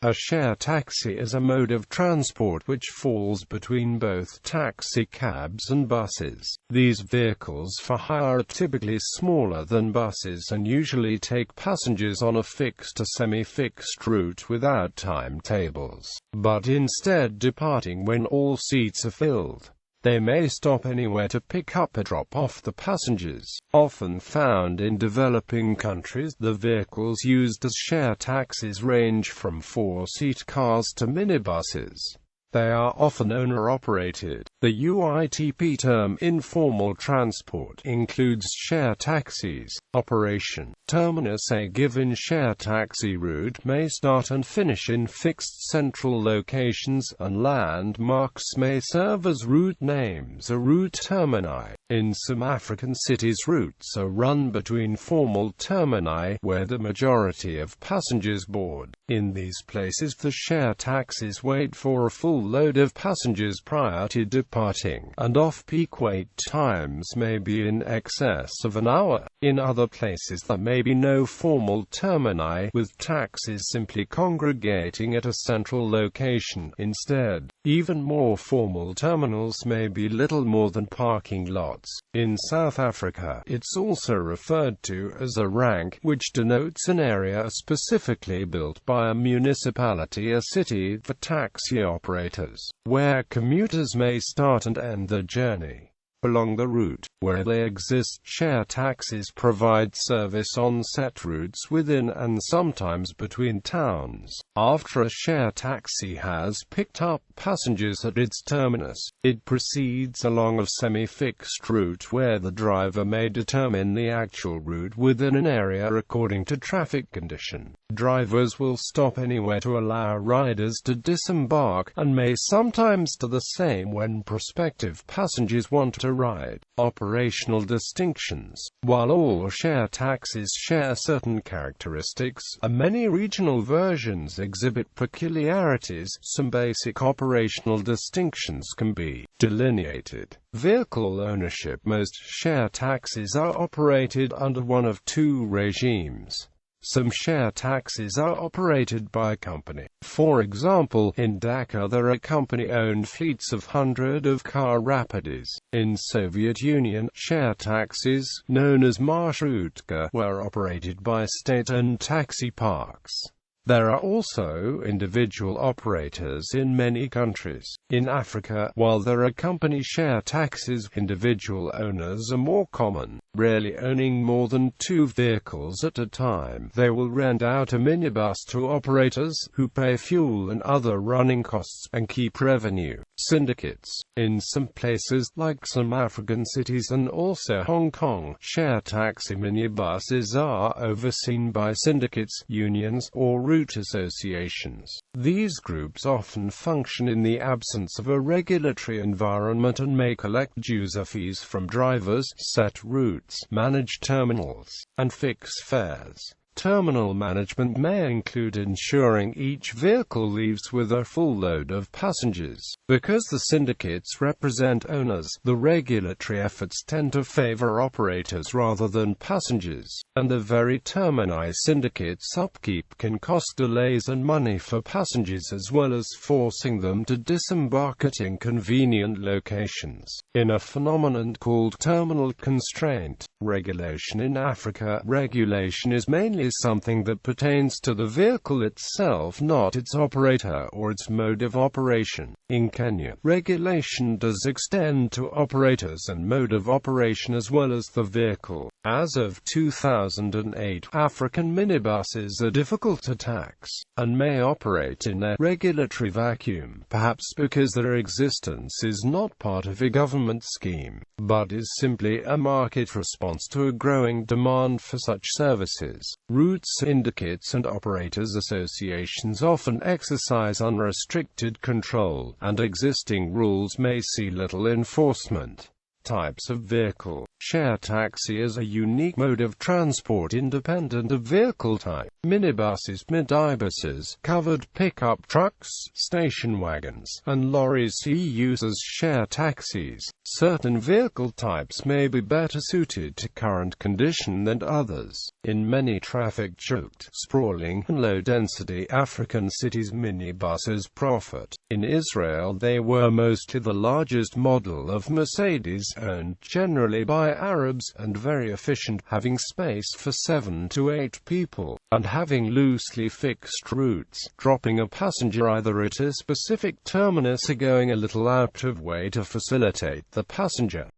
A share taxi is a mode of transport which falls between both taxicabs and buses. These vehicles for hire are typically smaller than buses and usually take passengers on a fixed or semi-fixed route without timetables, but instead departing when all seats are filled. They may stop anywhere to pick up or drop off the passengers. Often found in developing countries, the vehicles used as share taxis range from 4-seat cars to minibuses. They are often owner-operated. The UITP term informal transport includes share taxis. Operation. Terminus. A given share taxi route may start and finish in fixed central locations, and landmarks may serve as route names or route termini. In some African cities, routes are run between formal termini, where the majority of passengers board. In these places, the share taxis wait for a full load of passengers prior to departing, and off-peak wait times may be in excess of an hour. In other places there may be no formal termini, with taxis simply congregating at a central location instead. Even more formal terminals may be little more than parking lots. In South Africa, it's also referred to as a rank, which denotes an area specifically built by a municipality or city for taxi operators, where commuters may start and end their journey. Along the route, where they exist, share taxis provide service on set routes within and sometimes between towns. After a share taxi has picked up passengers at its terminus, it proceeds along a semi-fixed route where the driver may determine the actual route within an area according to traffic condition. Drivers will stop anywhere to allow riders to disembark, and may sometimes do the same when prospective passengers want to ride. Operational distinctions. While all share taxis share certain characteristics, many regional versions exhibit peculiarities. Some basic operational distinctions can be delineated. Vehicle ownership. Most share taxis are operated under one of two regimes. Some share taxis are operated by a company. For example, in Dhaka there are company-owned fleets of hundreds of car rapides. In Soviet Union, share taxis, known as marshrutka, were operated by state-owned taxi parks. There are also individual operators in many countries. In Africa, while there are company share taxis, individual owners are more common, rarely owning more than 2 vehicles at a time. They will rent out a minibus to operators, who pay fuel and other running costs, and keep revenue. Syndicates. In some places, like some African cities and also Hong Kong, share taxi minibuses are overseen by syndicates, unions, or route associations. These groups often function in the absence of a regulatory environment and may collect user fees from drivers, set routes, manage terminals, and fix fares. Terminal management may include ensuring each vehicle leaves with a full load of passengers. Because the syndicates represent owners, the regulatory efforts tend to favor operators rather than passengers, and the very termini syndicates' upkeep can cost delays and money for passengers as well as forcing them to disembark at inconvenient locations. In a phenomenon called terminal constraint regulation in Africa, regulation is mainly something that pertains to the vehicle itself, not its operator or its mode of operation. In Kenya, regulation does extend to operators and mode of operation as well as the vehicle. As of 2008, African minibuses are difficult to tax, and may operate in a regulatory vacuum, perhaps because their existence is not part of a government scheme, but is simply a market response to a growing demand for such services. Route syndicates and operators associations often exercise unrestricted control, and existing rules may see little enforcement. Types of vehicle. Share taxi is a unique mode of transport independent of vehicle type. Minibuses, midibuses, covered pickup trucks, station wagons, and lorries see use as share taxis. Certain vehicle types may be better suited to current condition than others. In many traffic-choked, sprawling, and low-density African cities, minibuses profit. In Israel, they were mostly the largest model of Mercedes, owned generally by Arabs, and very efficient, having space for 7 to 8 people, and having loosely fixed routes, dropping a passenger either at a specific terminus or going a little out of way to facilitate the passenger.